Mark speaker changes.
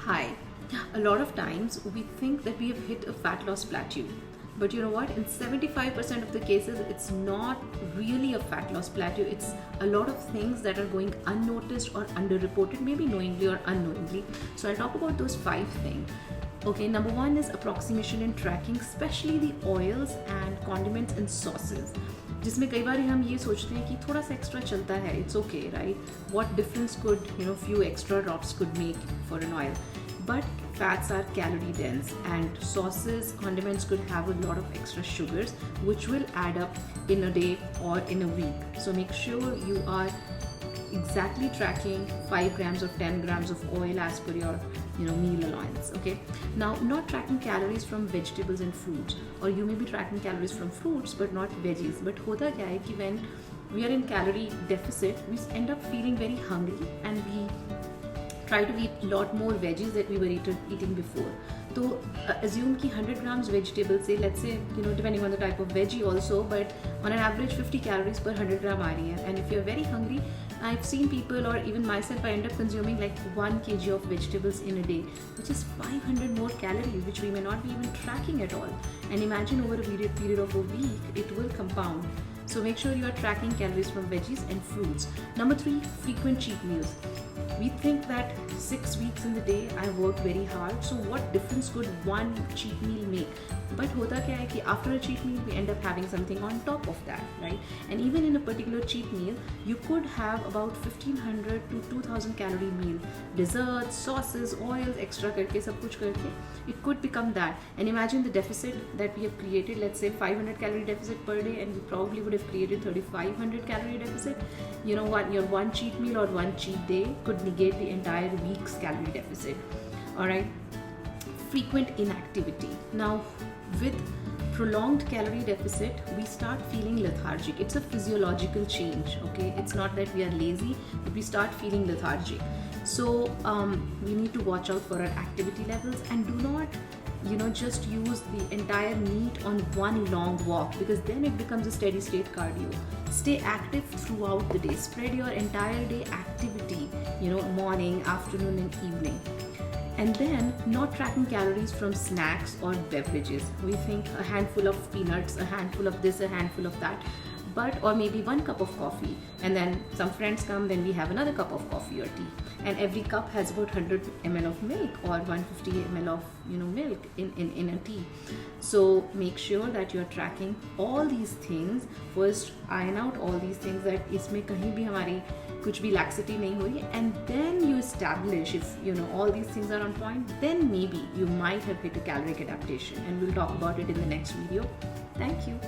Speaker 1: Hi. A lot of times we think that we have hit a fat loss plateau. But you know what? In 75% of the cases, it's not really a fat loss plateau. It's a lot of things that are going unnoticed or underreported, maybe knowingly or unknowingly. So I'll talk about those 5 things. Okay, number 1 is approximation in tracking, especially the oils and condiments and sauces. जिसमें कई बार हम ये सोचते हैं कि थोड़ा सा extra चलता है, it's okay, right? What difference could few extra drops could make for an oil? But fats are calorie dense, and sauces, condiments could have a lot of extra sugars, which will add up in a day or in a week. So make sure you are exactly tracking 5 grams or 10 grams of oil as per your meal allowance. Okay, now not tracking calories from vegetables and fruits, or you may be tracking calories from fruits but not veggies. But hota kya hai ki when we are in calorie deficit, we end up feeling very hungry and we try to eat a lot more veggies that we were eating before. So assume कि 100 grams vegetable say, let's say, depending on the type of veggie also, but on an average 50 calories per 100 gram aa rahi hai. And if you're very hungry, I've seen people, or even myself, I end up consuming like 1 kg of vegetables in a day, which is 500 more calories, which we may not be even tracking at all. And imagine over a period of a week, it will compound. So make sure you are tracking calories from veggies and fruits. Number 3, frequent cheat meals. We think that 6 weeks in the day I work very hard, so what difference could one cheat meal make? But hota kya hai ki after a cheat meal we end up having something on top of that, right? And even in a particular cheat meal, you could have about 1500 to 2000 calorie meal, desserts, sauces, oils, extra karke, sab kuch karke, it could become that. And imagine the deficit that we have created. Let's say 500 calorie deficit per day, and we probably would have created 3500 calorie deficit. You know what, your one cheat meal or one cheat day could negate the entire week's calorie deficit. Alright, frequent inactivity. Now with prolonged calorie deficit, we start feeling lethargic. It's a physiological change. Okay, it's not that we are lazy, but we start feeling lethargic. So we need to watch out for our activity levels, and do not just use the entire meat on one long walk, because then it becomes a steady state cardio. Stay active throughout the day. Spread your entire day activity, morning, afternoon and evening. And then not tracking calories from snacks or beverages. We think a handful of peanuts, a handful of this, a handful of that, or maybe 1 cup of coffee, and then some friends come, then we have another cup of coffee or tea, and every cup has about 100 ml of milk or 150 ml of milk in a tea. So make sure that you're tracking all these things. First iron out all these things, that इसमें कहीं भी हमारी कुछ भी laxity नहीं हो रही, and then you establish if all these things are on point, then maybe you might have hit a caloric adaptation, and we'll talk about it in the next video. Thank you.